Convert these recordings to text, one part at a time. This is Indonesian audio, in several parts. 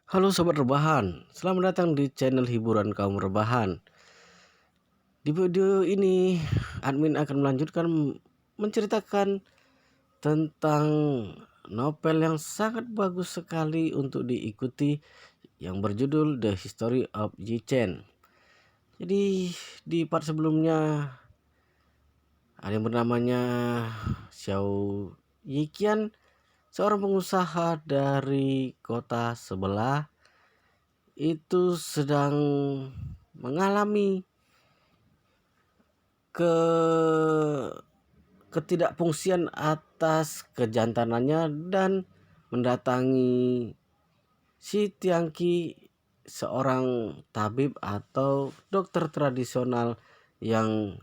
Halo sobat rebahan, selamat datang di channel hiburan kaum rebahan. Di video ini, admin akan melanjutkan menceritakan tentang novel yang sangat bagus sekali untuk diikuti yang berjudul The History of Yi Chen. Jadi di part sebelumnya ada yang bernamanya Xiao Yiqian, seorang pengusaha dari kota sebelah itu sedang mengalami ke ketidakfungsian atas kejantanannya dan mendatangi si Tiangki, seorang tabib atau dokter tradisional yang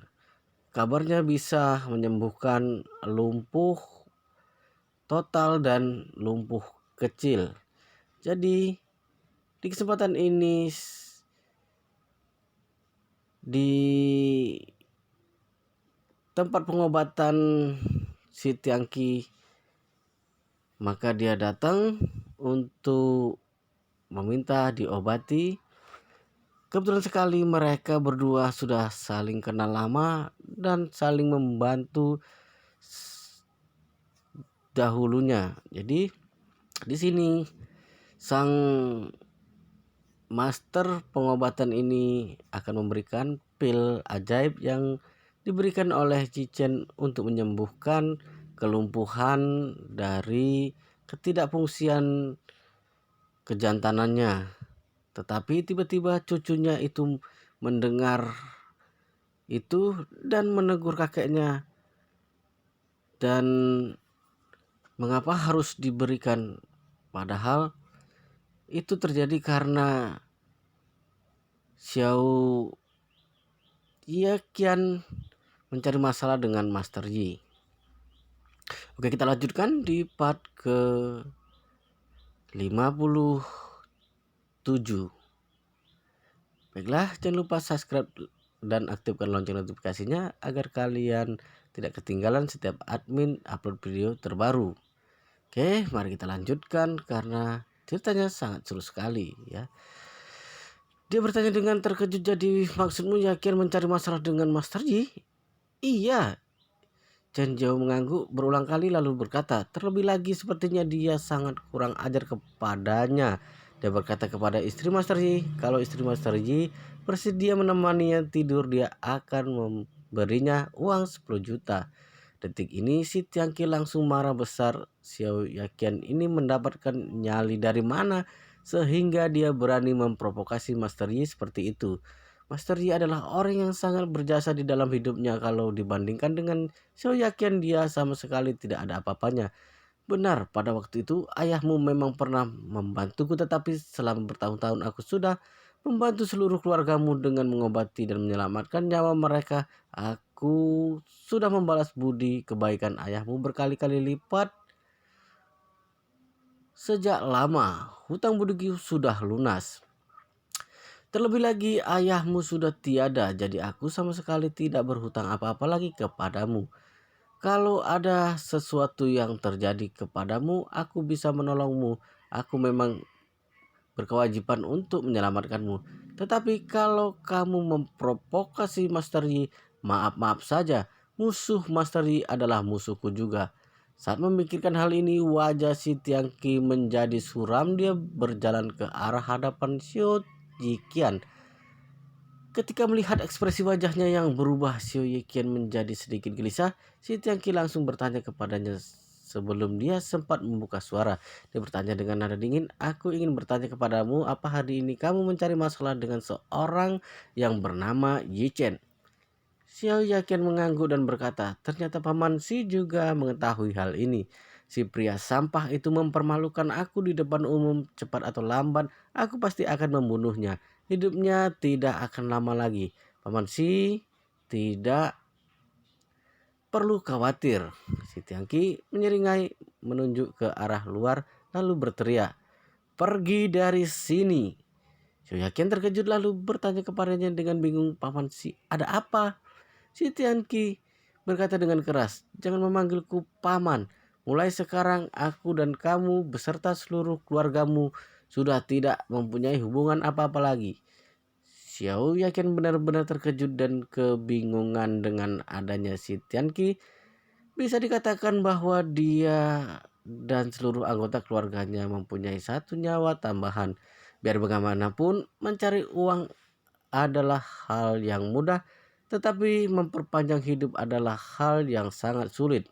kabarnya bisa menyembuhkan lumpuh total dan lumpuh kecil. Jadi di kesempatan ini di tempat pengobatan si Tiangki, maka dia datang untuk meminta diobati. Kebetulan sekali mereka berdua sudah saling kenal lama dan saling membantu dahulunya. Jadi di sini sang master pengobatan ini akan memberikan pil ajaib yang diberikan oleh Cichen untuk menyembuhkan kelumpuhan dari ketidakfungsian kejantanannya. Tetapi tiba-tiba cucunya itu mendengar itu dan menegur kakeknya, dan mengapa harus diberikan, padahal itu terjadi karena Xiao Yiqian mencari masalah dengan Master Yi. Oke, kita lanjutkan di part ke 57. Baiklah, jangan lupa subscribe dan aktifkan lonceng notifikasinya agar kalian tidak ketinggalan setiap admin upload video terbaru. Oke, mari kita lanjutkan karena ceritanya sangat seru sekali ya. Dia bertanya dengan terkejut, jadi maksudmu yakin mencari masalah dengan Master Yi? Iya. Chen Zhao mengangguk berulang kali lalu berkata, terlebih lagi sepertinya dia sangat kurang ajar kepadanya. Dia berkata kepada istri Master Yi, kalau istri Master Yi bersedia menemaninya tidur, dia akan memberinya uang 10 juta. Detik ini si Tiangki langsung marah besar. Xiao Yakian ini mendapatkan nyali dari mana sehingga dia berani memprovokasi Master Yi seperti itu. Master Yi adalah orang yang sangat berjasa di dalam hidupnya. Kalau dibandingkan dengan Xiao Yakian, dia sama sekali tidak ada apa-apanya. Benar, pada waktu itu ayahmu memang pernah membantuku, tetapi selama bertahun-tahun aku sudah membantu seluruh keluargamu dengan mengobati dan menyelamatkan nyawa mereka. Aku sudah membalas budi kebaikan ayahmu berkali-kali lipat. Sejak lama, hutang budiku sudah lunas. Terlebih lagi ayahmu sudah tiada, jadi aku sama sekali tidak berhutang apa-apa lagi kepadamu. Kalau ada sesuatu yang terjadi kepadamu, aku bisa menolongmu. Aku memang berkewajiban untuk menyelamatkanmu. Tetapi kalau kamu memprovokasi Master Yi, maaf-maaf saja, musuh Master Yi adalah musuhku juga. Saat memikirkan hal ini, wajah si Tiangki menjadi suram. Dia berjalan ke arah hadapan Xiao Yiqian. Ketika melihat ekspresi wajahnya yang berubah, Xiao Yiqian menjadi sedikit gelisah. Si Tiangki langsung bertanya kepadanya sebelum dia sempat membuka suara. Dia bertanya dengan nada dingin, aku ingin bertanya kepadamu, apa hari ini kamu mencari masalah dengan seorang yang bernama Yi Chen? Xiao Yakian mengangguk dan berkata, ternyata Paman Si juga mengetahui hal ini. Si pria sampah itu mempermalukan aku di depan umum. Cepat atau lambat, aku pasti akan membunuhnya. Hidupnya tidak akan lama lagi. Paman Si tidak perlu khawatir. Si Tiangki menyeringai menunjuk ke arah luar lalu berteriak, pergi dari sini. Xiao Yakian terkejut lalu bertanya kepadanya dengan bingung, Paman Si, ada apa? Si Tianqi berkata dengan keras, jangan memanggilku paman. Mulai sekarang aku dan kamu beserta seluruh keluargamu sudah tidak mempunyai hubungan apa-apa lagi. Xiao yakin benar-benar terkejut dan kebingungan dengan adanya si Tianqi. Bisa dikatakan bahwa dia dan seluruh anggota keluarganya mempunyai satu nyawa tambahan. Biar bagaimanapun, mencari uang adalah hal yang mudah, tetapi memperpanjang hidup adalah hal yang sangat sulit.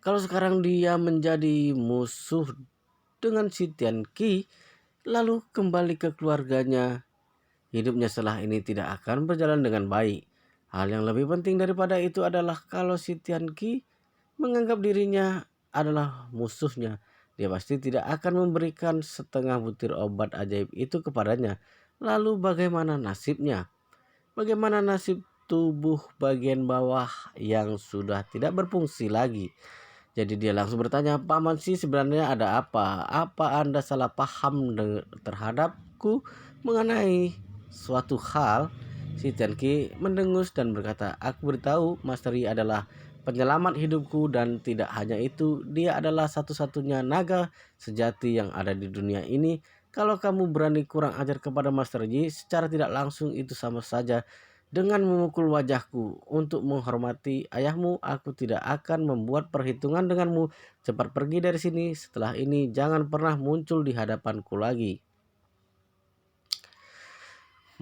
Kalau sekarang dia menjadi musuh dengan si Tianqi, lalu kembali ke keluarganya, hidupnya setelah ini tidak akan berjalan dengan baik. Hal yang lebih penting daripada itu adalah kalau si Tianqi menganggap dirinya adalah musuhnya, dia pasti tidak akan memberikan setengah butir obat ajaib itu kepadanya. Lalu bagaimana nasibnya? Bagaimana nasib tubuh bagian bawah yang sudah tidak berfungsi lagi? Jadi dia langsung bertanya, "Paman sih sebenarnya ada apa? Apa Anda salah paham terhadapku mengenai suatu hal?" Si Tianqi mendengus dan berkata, "Aku beritahu, Master Yi adalah penyelamat hidupku dan tidak hanya itu, dia adalah satu-satunya naga sejati yang ada di dunia ini. Kalau kamu berani kurang ajar kepada Master Yi secara tidak langsung, itu sama saja dengan memukul wajahku. Untuk menghormati ayahmu, aku tidak akan membuat perhitungan denganmu. Cepat pergi dari sini. Setelah ini jangan pernah muncul di hadapanku lagi."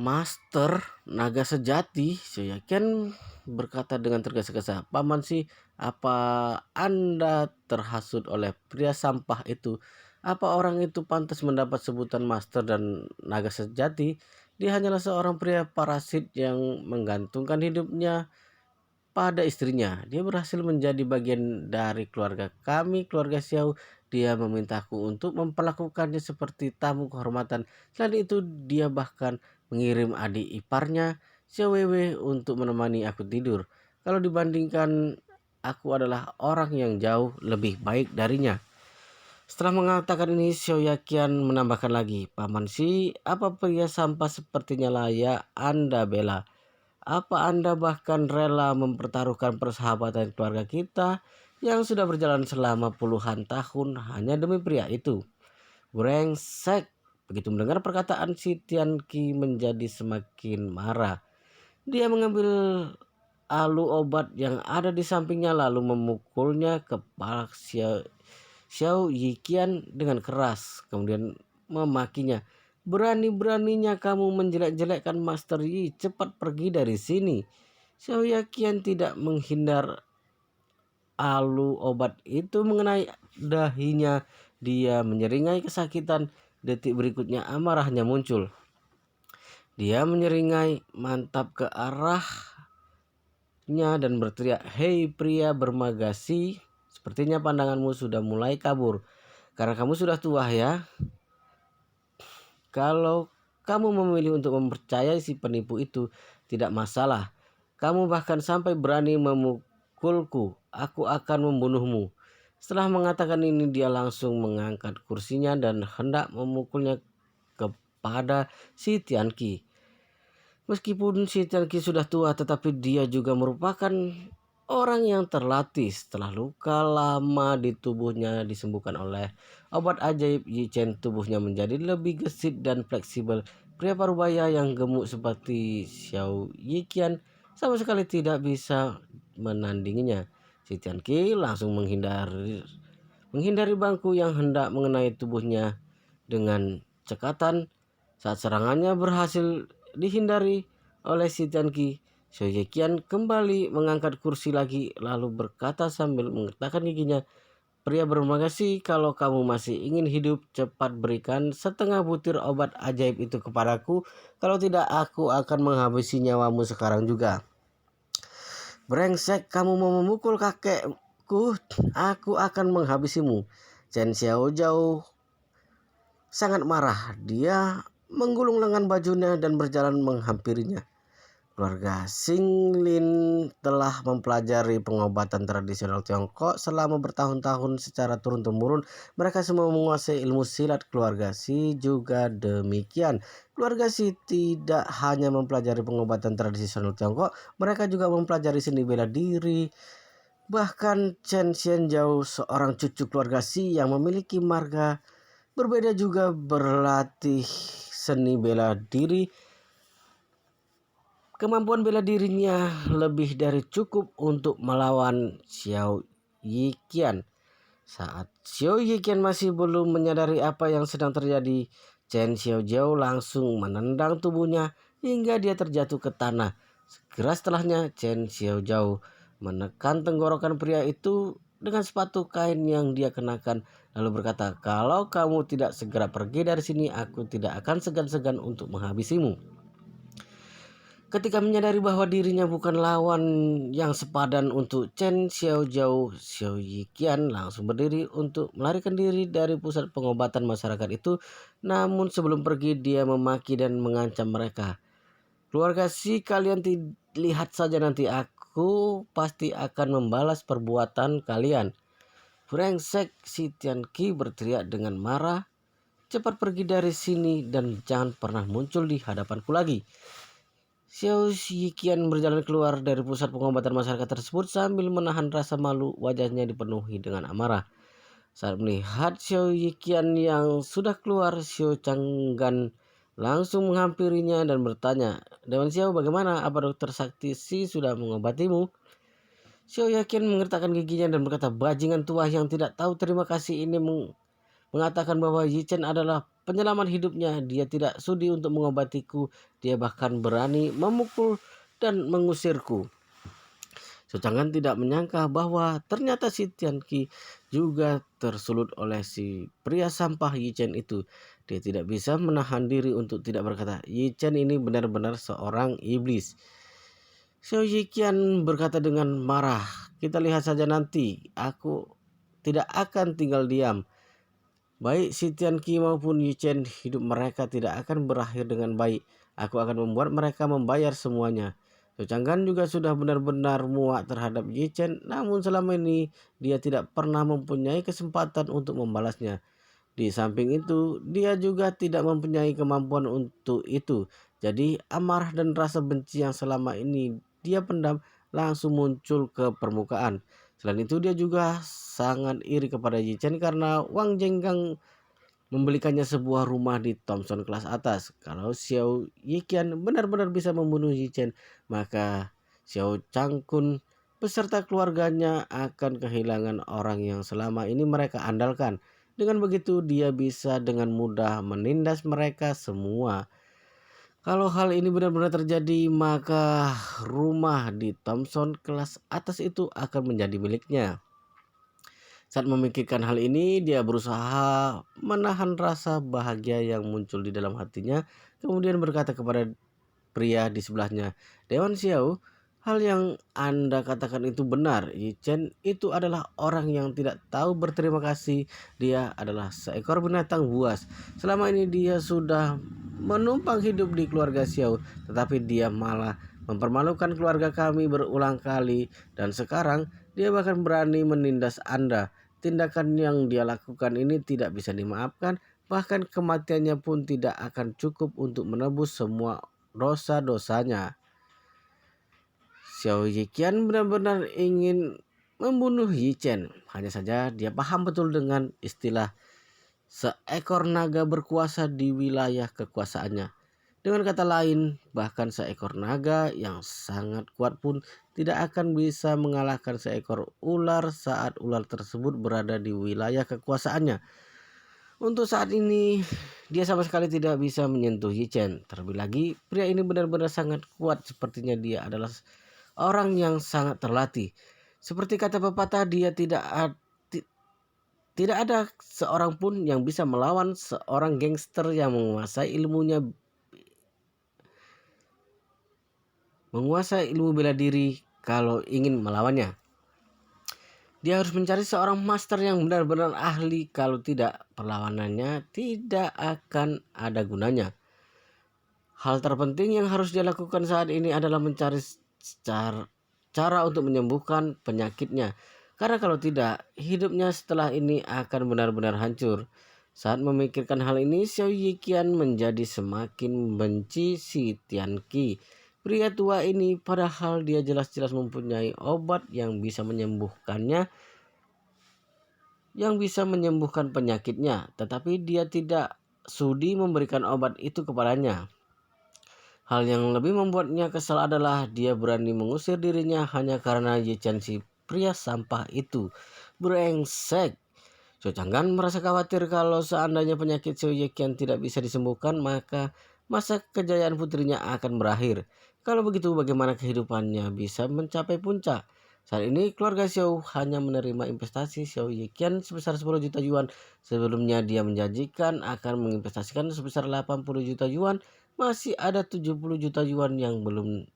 Master naga sejati, saya yakin berkata dengan tergesa-gesa, "Paman sih, apa Anda terhasut oleh pria sampah itu? Apa orang itu pantas mendapat sebutan master dan naga sejati? Dia hanyalah seorang pria parasit yang menggantungkan hidupnya pada istrinya. Dia berhasil menjadi bagian dari keluarga kami, keluarga Xiao. Dia memintaku untuk memperlakukannya seperti tamu kehormatan. Selain itu, dia bahkan mengirim adik iparnya, Xiao Weiwei, untuk menemani aku tidur. Kalau dibandingkan, aku adalah orang yang jauh lebih baik darinya." Setelah mengatakan ini, Xiao Yaqian menambahkan lagi, "Paman Si, apa pria sampah sepertinya layak Anda bela? Apa Anda bahkan rela mempertaruhkan persahabatan keluarga kita yang sudah berjalan selama puluhan tahun hanya demi pria itu?" Brengsek. Begitu mendengar perkataan si Tianqi menjadi semakin marah. Dia mengambil alu obat yang ada di sampingnya lalu memukulnya kepala Xiao Yiqian dengan keras. Kemudian memakinya, "Berani-beraninya kamu menjelek-jelekkan Master Yi, cepat pergi dari sini." Xiao Yiqian tidak menghindar alu obat itu mengenai dahinya. Dia menyeringai kesakitan. Detik berikutnya amarahnya muncul. Dia menyeringai mantap ke arahnya dan berteriak, "Hei pria bermagasi, sepertinya pandanganmu sudah mulai kabur. Karena kamu sudah tua ya. Kalau kamu memilih untuk mempercayai si penipu itu, tidak masalah. Kamu bahkan sampai berani memukulku, aku akan membunuhmu." Setelah mengatakan ini, dia langsung mengangkat kursinya dan hendak memukulnya kepada si Tianqi. Meskipun si Tianqi sudah tua, tetapi dia juga merupakan orang yang terlatih. Setelah luka lama di tubuhnya disembuhkan oleh obat ajaib Yi Chen, tubuhnya menjadi lebih gesit dan fleksibel. Pria parubaya yang gemuk seperti Xiao Yiqian sama sekali tidak bisa menandinginya. Si Tianqi langsung menghindari bangku yang hendak mengenai tubuhnya dengan cekatan. Saat serangannya berhasil dihindari oleh si Tianqi, Xiao Yiqian kembali mengangkat kursi lagi lalu berkata sambil menggetakkan giginya, "Pria bermagasi, kalau kamu masih ingin hidup, cepat berikan setengah butir obat ajaib itu kepadaku. Kalau tidak, aku akan menghabisi nyawamu sekarang juga." "Brengsek, kamu mau memukul kakekku? Aku akan menghabisimu." Chen Xiaojiao sangat marah. Dia menggulung lengan bajunya dan berjalan menghampirinya. Keluarga Xinglin telah mempelajari pengobatan tradisional Tiongkok selama bertahun-tahun secara turun-temurun. Mereka semua menguasai ilmu silat. Keluarga Xi juga demikian. Keluarga Xi tidak hanya mempelajari pengobatan tradisional Tiongkok, mereka juga mempelajari seni bela diri. Bahkan Chen Xianjiao, seorang cucu keluarga Xi yang memiliki marga berbeda juga berlatih seni bela diri. Kemampuan bela dirinya lebih dari cukup untuk melawan Xiao Yiqian. Saat Xiao Yiqian masih belum menyadari apa yang sedang terjadi, Chen Xiaojiao langsung menendang tubuhnya hingga dia terjatuh ke tanah. Segera setelahnya, Chen Xiaojiao menekan tenggorokan pria itu dengan sepatu kain yang dia kenakan, lalu berkata, "Kalau kamu tidak segera pergi dari sini, aku tidak akan segan-segan untuk menghabisimu." Ketika menyadari bahwa dirinya bukan lawan yang sepadan untuk Chen Xiaojiao, Xiao Yiqian langsung berdiri untuk melarikan diri dari pusat pengobatan masyarakat itu. Namun sebelum pergi dia memaki dan mengancam mereka. "Keluarga si kalian lihat saja nanti, aku pasti akan membalas perbuatan kalian." Brengsek, si Tianqi berteriak dengan marah. "Cepat pergi dari sini dan jangan pernah muncul di hadapanku lagi." Xiao Yiqian berjalan keluar dari pusat pengobatan masyarakat tersebut sambil menahan rasa malu. Wajahnya dipenuhi dengan amarah. Saat melihat Xiao Yiqian yang sudah keluar, Xiao Changgan langsung menghampirinya dan bertanya, "Dewan Xiao, bagaimana? Apa dokter sakti si sudah mengobatimu?" Xiao Yiqian mengertakkan giginya dan berkata, "Bajingan tua yang tidak tahu terima kasih ini mengatakan bahwa Yi Chen adalah penyelamat hidupnya. Dia tidak sudi untuk mengobatiku. Dia bahkan berani memukul dan mengusirku." Secanggan tidak menyangka bahwa ternyata si Tianqi juga tersulut oleh si pria sampah Yi Chen itu. Dia tidak bisa menahan diri untuk tidak berkata, "Yi Chen ini benar-benar seorang iblis." Xiao Yiqian berkata dengan marah, "Kita lihat saja nanti. Aku tidak akan tinggal diam. Baik si Tianqi maupun Yi Chen, hidup mereka tidak akan berakhir dengan baik. Aku akan membuat mereka membayar semuanya." Zhou Changgan juga sudah benar-benar muak terhadap Yi Chen, namun selama ini dia tidak pernah mempunyai kesempatan untuk membalasnya. Di samping itu, dia juga tidak mempunyai kemampuan untuk itu. Jadi, amarah dan rasa benci yang selama ini dia pendam langsung muncul ke permukaan. Selain itu, dia juga sangat iri kepada Yi Chen karena Wang Jenggang membelikannya sebuah rumah di Thompson kelas atas. Kalau Xiao Yiqian benar-benar bisa membunuh Yi Chen, maka Xiao Changkun beserta keluarganya akan kehilangan orang yang selama ini mereka andalkan. Dengan begitu dia bisa dengan mudah menindas mereka semua. Kalau hal ini benar-benar terjadi, maka rumah di Thompson kelas atas itu akan menjadi miliknya. Saat memikirkan hal ini, dia berusaha menahan rasa bahagia yang muncul di dalam hatinya, kemudian berkata kepada pria di sebelahnya, "Dewan Xiao, hal yang Anda katakan itu benar. Yi Chen itu adalah orang yang tidak tahu berterima kasih. Dia adalah seekor binatang buas. Selama ini dia sudah menumpang hidup di keluarga Xiao, tetapi dia malah mempermalukan keluarga kami berulang kali, dan sekarang dia bahkan berani menindas Anda. Tindakan yang dia lakukan ini tidak bisa dimaafkan, bahkan kematiannya pun tidak akan cukup untuk menebus semua dosa-dosanya." Xiao Yiqian benar-benar ingin membunuh Yi Chen. Hanya saja dia paham betul dengan istilah seekor naga berkuasa di wilayah kekuasaannya. Dengan kata lain, bahkan seekor naga yang sangat kuat pun tidak akan bisa mengalahkan seekor ular saat ular tersebut berada di wilayah kekuasaannya. Untuk saat ini, dia sama sekali tidak bisa menyentuh Yi Chen. Terlebih lagi, pria ini benar-benar sangat kuat. Sepertinya dia adalah orang yang sangat terlatih. Seperti kata pepatah, tidak ada seorang pun yang bisa melawan seorang gangster yang menguasai ilmu bela diri. Kalau ingin melawannya, dia harus mencari seorang master yang benar-benar ahli. Kalau tidak, perlawanannya tidak akan ada gunanya. Hal terpenting yang harus dia lakukan saat ini adalah mencari cara untuk menyembuhkan penyakitnya. Karena kalau tidak, hidupnya setelah ini akan benar-benar hancur. Saat memikirkan hal ini, Xiao Yiqian menjadi semakin benci si Tianqi. Pria tua ini, padahal dia jelas-jelas mempunyai obat yang bisa menyembuhkannya, yang bisa menyembuhkan penyakitnya, tetapi dia tidak sudi memberikan obat itu kepadanya. Hal yang lebih membuatnya kesal adalah dia berani mengusir dirinya hanya karena Ye Chen si pria sampah itu. Brengsek. Zhou Changgan merasa khawatir kalau seandainya penyakit Xiao Yeqian tidak bisa disembuhkan, maka masa kejayaan putrinya akan berakhir. Kalau begitu, bagaimana kehidupannya bisa mencapai puncak? Saat ini keluarga Xiao hanya menerima investasi Xiao Yeqian sebesar 10 juta yuan. Sebelumnya dia menjanjikan akan menginvestasikan sebesar 80 juta yuan. Masih ada 70 juta yuan yang belum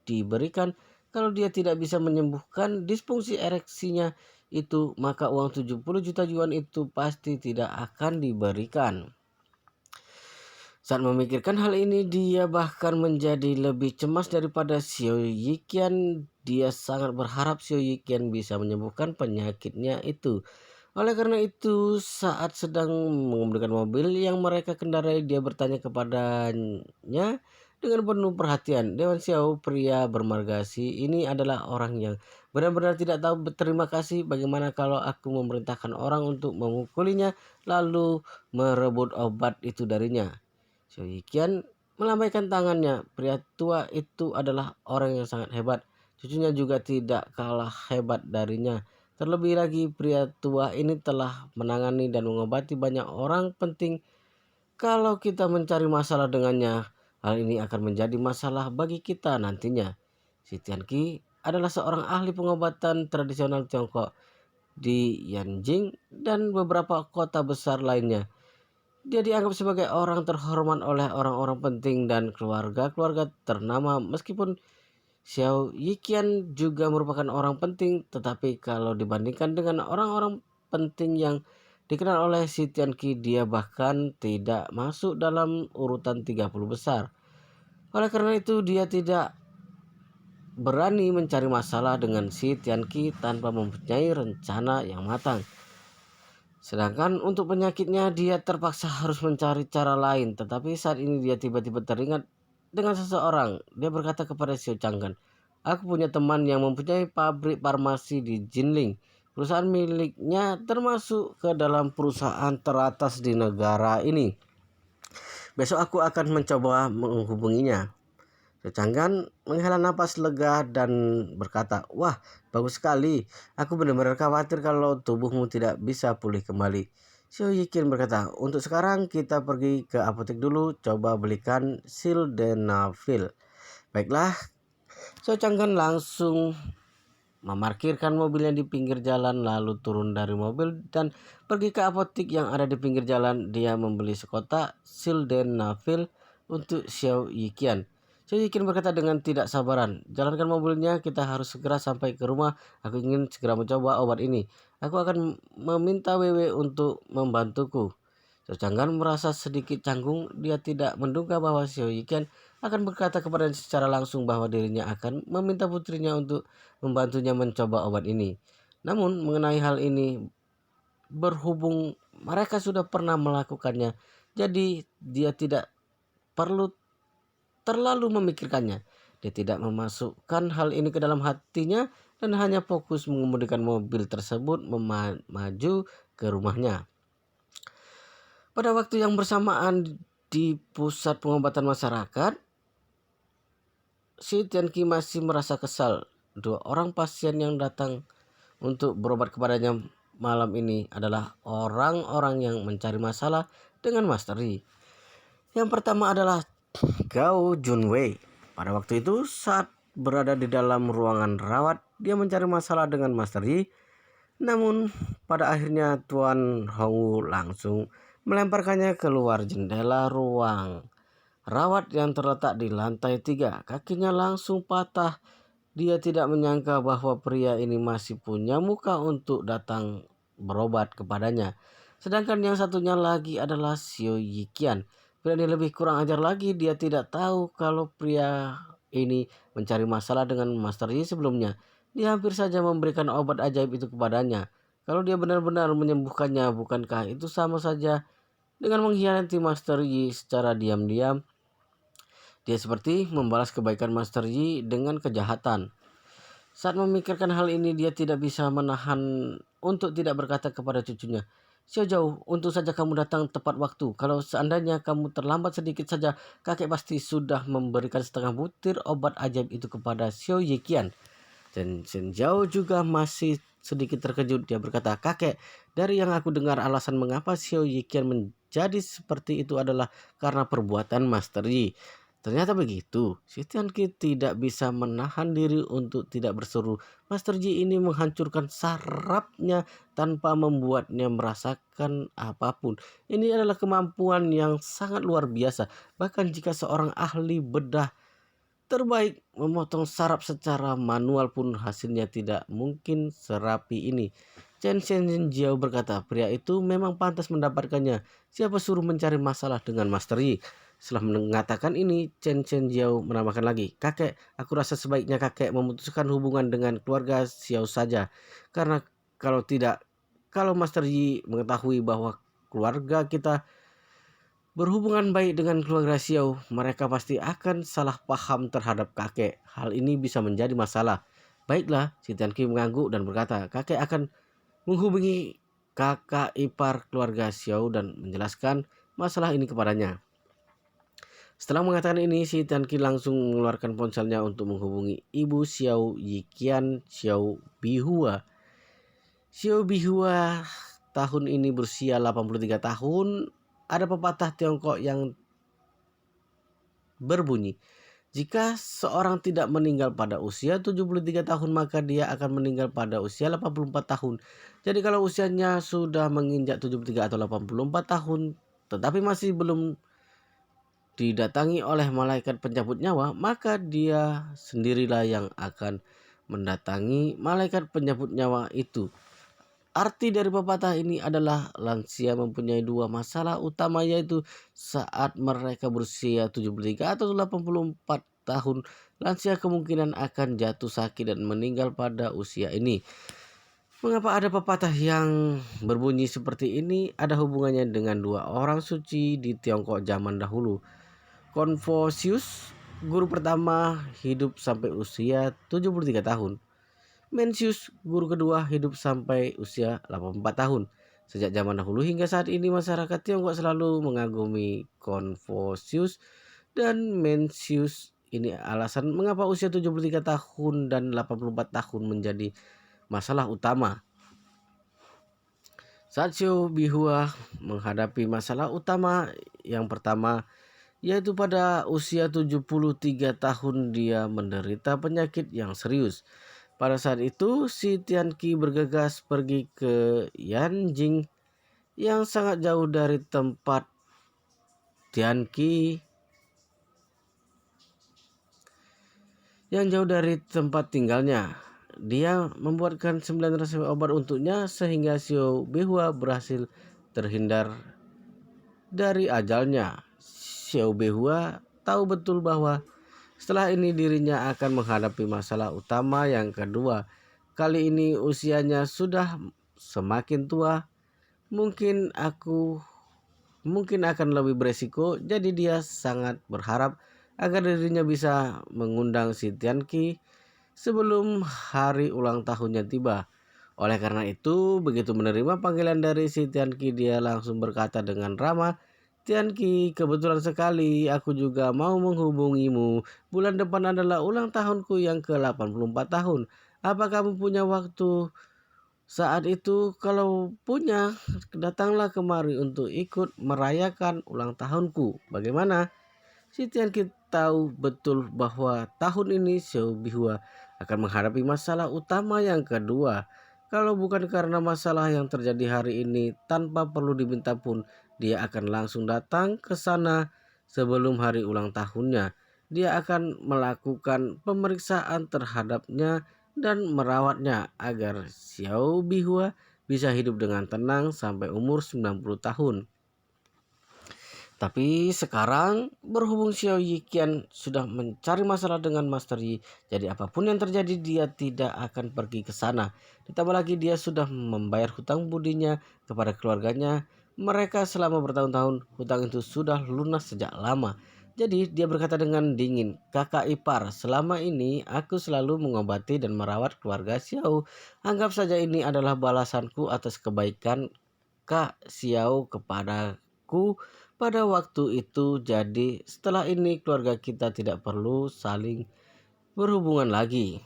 diberikan. Kalau dia tidak bisa menyembuhkan disfungsi ereksinya itu, maka uang 70 juta yuan itu pasti tidak akan diberikan. Saat memikirkan hal ini, dia bahkan menjadi lebih cemas daripada Xiao Yiqian. Dia sangat berharap Xiao Yiqian bisa menyembuhkan penyakitnya itu. Oleh karena itu, saat sedang mengemudikan mobil yang mereka kendarai, dia bertanya kepadanya dengan penuh perhatian, "Dewan Xiao, pria bermargasi ini adalah orang yang benar-benar tidak tahu berterima kasih. Bagaimana kalau aku memerintahkan orang untuk memukulinya lalu merebut obat itu darinya?" Xiao Yiqian melambaikan tangannya. Pria tua itu adalah orang yang sangat hebat. Cucunya juga tidak kalah hebat darinya. Terlebih lagi, pria tua ini telah menangani dan mengobati banyak orang penting. Kalau kita mencari masalah dengannya, hal ini akan menjadi masalah bagi kita nantinya. Si Tianqi adalah seorang ahli pengobatan tradisional Tiongkok di Yanjing dan beberapa kota besar lainnya. Dia dianggap sebagai orang terhormat oleh orang-orang penting dan keluarga-keluarga ternama. Meskipun Xiao Yiqian juga merupakan orang penting, tetapi kalau dibandingkan dengan orang-orang penting yang dikenal oleh si Tianqi, dia bahkan tidak masuk dalam urutan 30 besar. Oleh karena itu, dia tidak berani mencari masalah dengan si Tianqi tanpa mempunyai rencana yang matang. Sedangkan untuk penyakitnya, dia terpaksa harus mencari cara lain. Tetapi saat ini dia tiba-tiba teringat dengan seseorang. Dia berkata kepada Xiao Changgan, "Aku punya teman yang mempunyai pabrik farmasi di Jinling. Perusahaan miliknya termasuk ke dalam perusahaan teratas di negara ini. Besok aku akan mencoba menghubunginya." Canggan menghela napas lega dan berkata, "Wah, bagus sekali. Aku benar-benar khawatir kalau tubuhmu tidak bisa pulih kembali." Xiao Yiqin berkata, "Untuk sekarang kita pergi ke apotek dulu, coba belikan sildenafil." Baiklah, Xiao Changgan langsung memarkirkan mobilnya di pinggir jalan, lalu turun dari mobil dan pergi ke apotek yang ada di pinggir jalan. Dia membeli sekotak sildenafil untuk Xiao Yiqian. Xiao Yiqian berkata dengan tidak sabaran, "Jalankan mobilnya, kita harus segera sampai ke rumah. Aku ingin segera mencoba obat ini. Aku akan meminta Wewe untuk membantuku." Xiao Changgan merasa sedikit canggung. Dia tidak menduga bahwa Xiao Yiqian akan berkata kepadanya secara langsung bahwa dirinya akan meminta putrinya untuk membantunya mencoba obat ini. Namun mengenai hal ini, berhubung mereka sudah pernah melakukannya, jadi dia tidak perlu terlalu memikirkannya. Dia tidak memasukkan hal ini ke dalam hatinya dan hanya fokus mengemudikan mobil tersebut maju ke rumahnya. Pada waktu yang bersamaan di pusat pengobatan masyarakat, si Tianqi masih merasa kesal. Dua orang pasien yang datang untuk berobat kepadanya malam ini adalah orang-orang yang mencari masalah dengan Master Yi. Yang pertama adalah Gao Junwei. Pada waktu itu, saat berada di dalam ruangan rawat, dia mencari masalah dengan Master Yi. Namun pada akhirnya Tuan Hongwu langsung melemparkannya keluar jendela ruang rawat yang terletak di lantai 3. Kakinya langsung patah. Dia tidak menyangka bahwa pria ini masih punya muka untuk datang berobat kepadanya. Sedangkan yang satunya lagi adalah Xiao Yiqian. Pria ini lebih kurang ajar lagi. Dia tidak tahu kalau pria ini mencari masalah dengan Master Yi sebelumnya. Dia hampir saja memberikan obat ajaib itu kepadanya. Kalau dia benar-benar menyembuhkannya, bukankah itu sama saja dengan mengkhianati Master Yi secara diam-diam? Dia seperti membalas kebaikan Master Yi dengan kejahatan. Saat memikirkan hal ini, dia tidak bisa menahan untuk tidak berkata kepada cucunya, "Xiao Jauh, untung saja kamu datang tepat waktu. Kalau seandainya kamu terlambat sedikit saja, kakek pasti sudah memberikan setengah butir obat ajaib itu kepada Xiao Yiqian." Dan Shen Zhao juga masih sedikit terkejut. Dia berkata, "Kakek, dari yang aku dengar alasan mengapa Xiao Yiqian menjadi seperti itu adalah karena perbuatan Master Yi." Ternyata begitu. Si Tianqi tidak bisa menahan diri untuk tidak berseru. Master Yi ini menghancurkan sarafnya tanpa membuatnya merasakan apapun. Ini adalah kemampuan yang sangat luar biasa. Bahkan jika seorang ahli bedah terbaik memotong saraf secara manual pun hasilnya tidak mungkin serapi ini. Chen Jiao berkata, "Pria itu memang pantas mendapatkannya. Siapa suruh mencari masalah dengan Master Yi?" Setelah mengatakan ini, Chen Jiao menambahkan lagi, "Kakek, aku rasa sebaiknya kakek memutuskan hubungan dengan keluarga Xiao saja. Karena kalau tidak, kalau Master Yi mengetahui bahwa keluarga kita berhubungan baik dengan keluarga Xiao, mereka pasti akan salah paham terhadap kakek. Hal ini bisa menjadi masalah." "Baiklah," si Tianqi mengangguk dan berkata, "Kakek akan menghubungi kakak ipar keluarga Xiao dan menjelaskan masalah ini kepadanya." Setelah mengatakan ini, si Tianqi langsung mengeluarkan ponselnya untuk menghubungi ibu Xiao Yiqian, Xiao Bihua. Xiao Bihua tahun ini berusia 83 tahun. Ada pepatah Tiongkok yang berbunyi, "Jika seorang tidak meninggal pada usia 73 tahun, maka dia akan meninggal pada usia 84 tahun. Jadi kalau usianya sudah menginjak 73 atau 84 tahun, tetapi masih belum didatangi oleh malaikat pencabut nyawa, maka dia sendirilah yang akan mendatangi malaikat pencabut nyawa itu." Arti dari pepatah ini adalah lansia mempunyai dua masalah utama, yaitu saat mereka berusia 73 atau 84 tahun, lansia kemungkinan akan jatuh sakit dan meninggal pada usia ini. Mengapa ada pepatah yang berbunyi seperti ini? Ada hubungannya dengan dua orang suci di Tiongkok zaman dahulu. Confucius, guru pertama, hidup sampai usia 73 tahun. Mencius, guru kedua, hidup sampai usia 84 tahun. Sejak zaman dahulu hingga saat ini, masyarakat Tiongkok selalu mengagumi Confucius dan Mencius. Ini alasan mengapa usia 73 tahun dan 84 tahun menjadi masalah utama. Saat Xiao Bihua menghadapi masalah utama yang pertama, yaitu pada usia 73 tahun dia menderita penyakit yang serius. Pada saat itu, si Tianqi bergegas pergi ke Yanjing yang sangat jauh dari tempat Tianqi tinggalnya. Dia membuatkan 9 resep obat untuknya sehingga Xiao Bihua berhasil terhindar dari ajalnya. Xiao Bihua tahu betul bahwa setelah ini dirinya akan menghadapi masalah utama yang kedua. Kali ini usianya sudah semakin tua, mungkin akan lebih beresiko. Jadi dia sangat berharap agar dirinya bisa mengundang si Tianqi sebelum hari ulang tahunnya tiba. Oleh karena itu, begitu menerima panggilan dari si Tianqi, dia langsung berkata dengan ramah, "Tianqi, kebetulan sekali aku juga mau menghubungimu. Bulan depan adalah ulang tahunku yang ke-84 tahun. Apa kamu punya waktu saat itu? Kalau punya, datanglah kemari untuk ikut merayakan ulang tahunku. Bagaimana?" Si Tianqi tahu betul bahwa tahun ini Xiao Bihua akan menghadapi masalah utama yang kedua. Kalau bukan karena masalah yang terjadi hari ini, tanpa perlu diminta pun, dia akan langsung datang ke sana sebelum hari ulang tahunnya. Dia akan melakukan pemeriksaan terhadapnya dan merawatnya agar Xiao Bihua bisa hidup dengan tenang sampai umur 90 tahun. Tapi sekarang berhubung Xiao Yiqian sudah mencari masalah dengan Master Yi, jadi apapun yang terjadi dia tidak akan pergi ke sana. Ditambah lagi dia sudah membayar hutang budinya kepada keluarganya. Mereka selama bertahun-tahun, hutang itu sudah lunas sejak lama. Jadi dia berkata dengan dingin, "Kakak ipar, selama ini aku selalu mengobati dan merawat keluarga Xiao. Anggap saja ini adalah balasanku atas kebaikan Kak Xiao kepadaku pada waktu itu. Jadi setelah ini keluarga kita tidak perlu saling berhubungan lagi."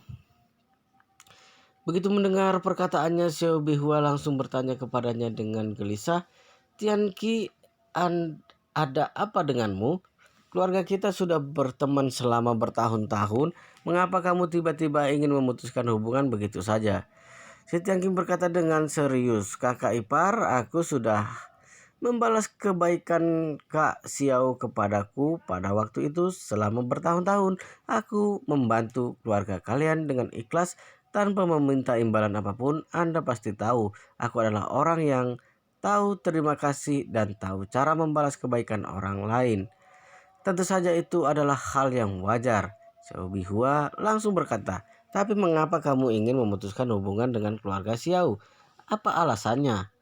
Begitu mendengar perkataannya, Xiao Bihua langsung bertanya kepadanya dengan gelisah, "Tianqi, ada apa denganmu? Keluarga kita sudah berteman selama bertahun-tahun. Mengapa kamu tiba-tiba ingin memutuskan hubungan begitu saja?" Si Tianqi berkata dengan serius, "Kakak ipar, aku sudah membalas kebaikan Kak Xiao kepadaku pada waktu itu selama bertahun-tahun. Aku membantu keluarga kalian dengan ikhlas tanpa meminta imbalan apapun. Anda pasti tahu, aku adalah orang yang tahu terima kasih dan tahu cara membalas kebaikan orang lain. Tentu saja itu adalah hal yang wajar." Xiao Bihua langsung berkata, "Tapi mengapa kamu ingin memutuskan hubungan dengan keluarga Xiao? Apa alasannya?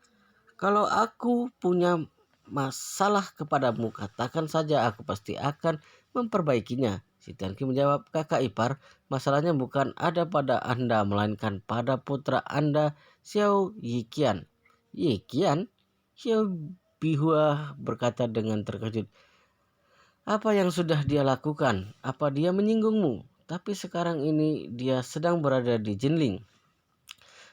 Kalau aku punya masalah kepadamu, katakan saja, aku pasti akan memperbaikinya." Si Tianqi menjawab, "Kakak ipar, masalahnya bukan ada pada Anda, melainkan pada putra Anda, Xiao Yiqian." "Yiqian?" Xiao Bihua berkata dengan terkejut. "Apa yang sudah dia lakukan? Apa dia menyinggungmu? Tapi sekarang ini dia sedang berada di Jinling."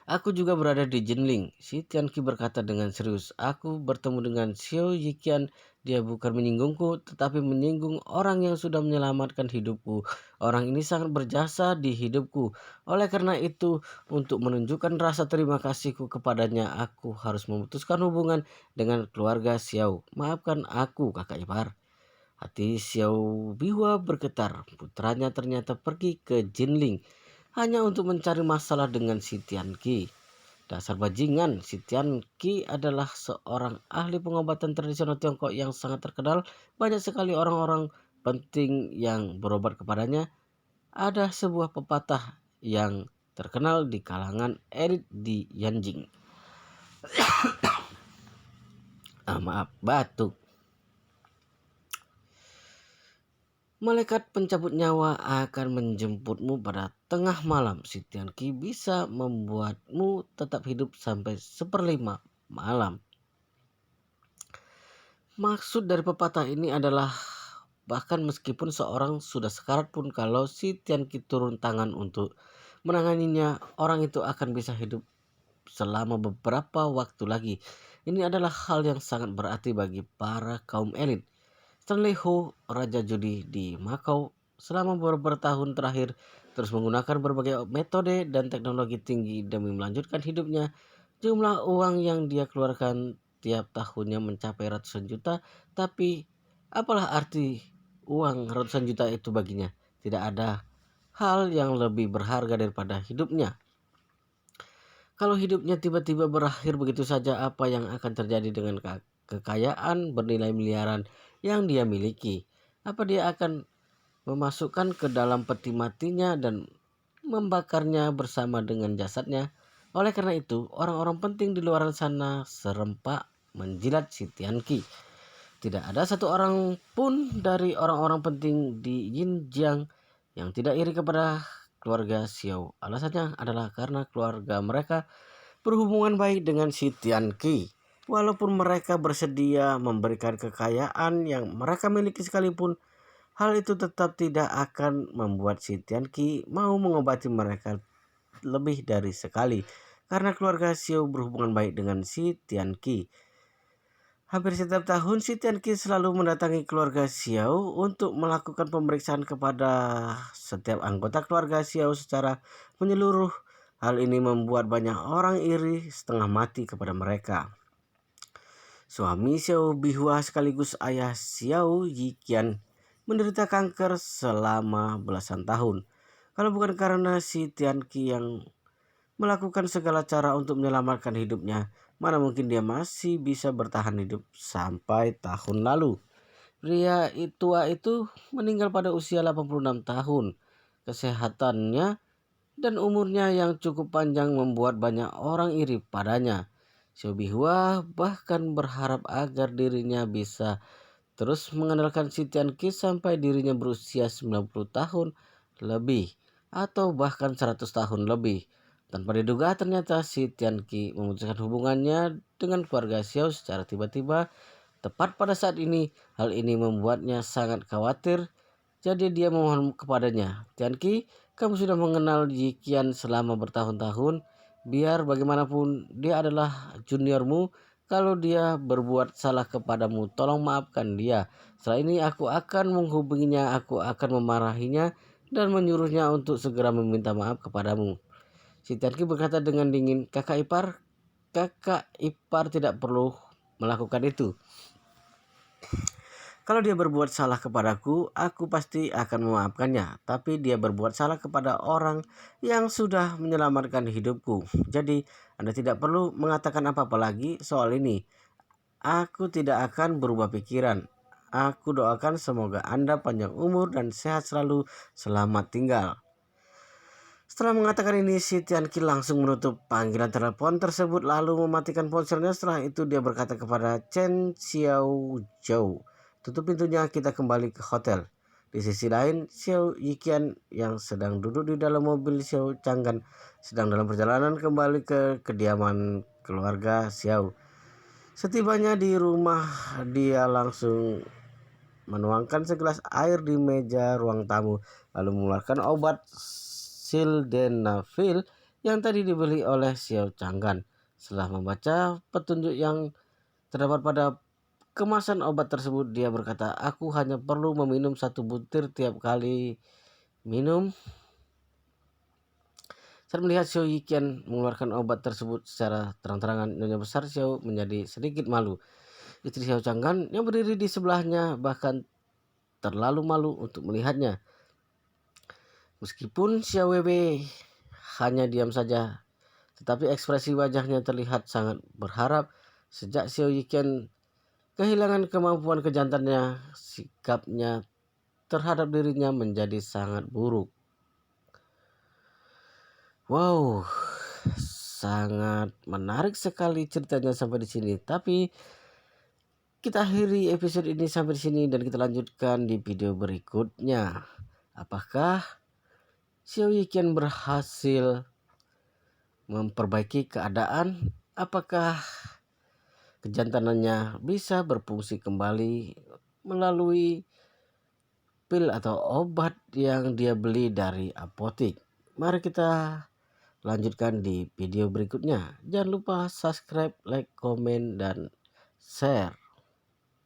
"Aku juga berada di Jinling." Si Tianqi berkata dengan serius. "Aku bertemu dengan Xiao Yiqian. Dia bukan menyinggungku, tetapi menyinggung orang yang sudah menyelamatkan hidupku. Orang ini sangat berjasa di hidupku. Oleh karena itu, untuk menunjukkan rasa terima kasihku kepadanya, aku harus memutuskan hubungan dengan keluarga Xiao. Maafkan aku, kakak ipar." Hati Xiao Bihua bergetar. Putranya ternyata pergi ke Jinling hanya untuk mencari masalah dengan si Tianqi. Dasar bajingan, si Tianqi adalah seorang ahli pengobatan tradisional Tiongkok yang sangat terkenal. Banyak sekali orang-orang penting yang berobat kepadanya. Ada sebuah pepatah yang terkenal di kalangan elit di Yanjing. Maaf, batuk. "Malaikat pencabut nyawa akan menjemputmu pada tengah malam. Si Tianqi bisa membuatmu tetap hidup sampai seperlima malam." Maksud dari pepatah ini adalah bahkan meskipun seorang sudah sekarat pun, kalau si Tianqi turun tangan untuk menanganinya, orang itu akan bisa hidup selama beberapa waktu lagi. Ini adalah hal yang sangat berarti bagi para kaum elit. Stanley Ho, raja judi di Macau, selama beberapa tahun terakhir terus menggunakan berbagai metode dan teknologi tinggi demi melanjutkan hidupnya. Jumlah uang yang dia keluarkan tiap tahunnya mencapai ratusan juta, tapi apalah arti uang ratusan juta itu baginya? Tidak ada hal yang lebih berharga daripada hidupnya. Kalau hidupnya tiba-tiba berakhir begitu saja, apa yang akan terjadi dengan kekayaan bernilai miliaran yang dia miliki? Apa dia akan memasukkan ke dalam peti matinya dan membakarnya bersama dengan jasadnya? Oleh karena itu, orang-orang penting di luar sana serempak menjilat si Tianqi. Tidak ada satu orang pun dari orang-orang penting di Yinjiang yang tidak iri kepada keluarga Xiao. Alasannya adalah karena keluarga mereka berhubungan baik dengan si Tianqi. Walaupun mereka bersedia memberikan kekayaan yang mereka miliki sekalipun, hal itu tetap tidak akan membuat si Tianqi mau mengobati mereka lebih dari sekali, karena keluarga Xiao berhubungan baik dengan si Tianqi. Hampir setiap tahun si Tianqi selalu mendatangi keluarga Xiao untuk melakukan pemeriksaan kepada setiap anggota keluarga Xiao secara menyeluruh. Hal ini membuat banyak orang iri setengah mati kepada mereka. Suami Xiao Bihua sekaligus ayah Xiao Yiqian menderita kanker selama belasan tahun. Kalau bukan karena si Tianqi yang melakukan segala cara untuk menyelamatkan hidupnya, mana mungkin dia masih bisa bertahan hidup sampai tahun lalu. Pria tua itu meninggal pada usia 86 tahun. Kesehatannya dan umurnya yang cukup panjang membuat banyak orang iri padanya. Xiao Bihua bahkan berharap agar dirinya bisa terus mengandalkan si Tianqi sampai dirinya berusia 90 tahun lebih atau bahkan 100 tahun lebih. Tanpa diduga ternyata si Tianqi memutuskan hubungannya dengan keluarga Xiao secara tiba-tiba tepat pada saat ini. Hal ini membuatnya sangat khawatir. Jadi dia memohon kepadanya, Tianqi, kamu sudah mengenal Yi Qian selama bertahun-tahun. Biar bagaimanapun dia adalah juniormu. Kalau dia berbuat salah kepadamu, tolong maafkan dia. Setelah ini aku akan menghubunginya, aku akan memarahinya dan menyuruhnya untuk segera meminta maaf kepadamu. Si Tianqi berkata dengan dingin, kakak ipar tidak perlu melakukan itu. Kalau dia berbuat salah kepadaku, aku pasti akan memaafkannya. Tapi dia berbuat salah kepada orang yang sudah menyelamatkan hidupku. Jadi Anda tidak perlu mengatakan apa-apa lagi soal ini. Aku tidak akan berubah pikiran. Aku doakan semoga Anda panjang umur dan sehat selalu. Selamat tinggal. Setelah mengatakan ini, si Tianqi langsung menutup panggilan telepon tersebut lalu mematikan ponselnya. Setelah itu dia berkata kepada Chen Xiaozhou, tutup pintunya, kita kembali ke hotel. Di sisi lain, Xiao Yiqian yang sedang duduk di dalam mobil Xiao Changgan sedang dalam perjalanan kembali ke kediaman keluarga Xiao. Setibanya di rumah, dia langsung menuangkan segelas air di meja ruang tamu, lalu mengeluarkan obat sildenafil yang tadi dibeli oleh Xiao Changgan. Setelah membaca petunjuk yang terdapat pada kemasan obat tersebut, dia berkata, aku hanya perlu meminum 1 butir tiap kali minum. Saat melihat Xiao Yiqian mengeluarkan obat tersebut secara terang-terangan, Nyonya Besar Xiao menjadi sedikit malu. Istri Xiao Changgan yang berdiri di sebelahnya bahkan terlalu malu untuk melihatnya. Meskipun Xiao Wei hanya diam saja, tetapi ekspresi wajahnya terlihat sangat berharap. Sejak Xiao Yiqian kehilangan kemampuan kejantannya, sikapnya terhadap dirinya menjadi sangat buruk. Wow, sangat menarik sekali ceritanya sampai di sini. Tapi kita akhiri episode ini sampai di sini dan kita lanjutkan di video berikutnya. Apakah Xiao Yiqian berhasil memperbaiki keadaan? Apakah kejantanannya bisa berfungsi kembali melalui pil atau obat yang dia beli dari apotik? Mari kita lanjutkan di video berikutnya. Jangan lupa subscribe, like, komen, dan share.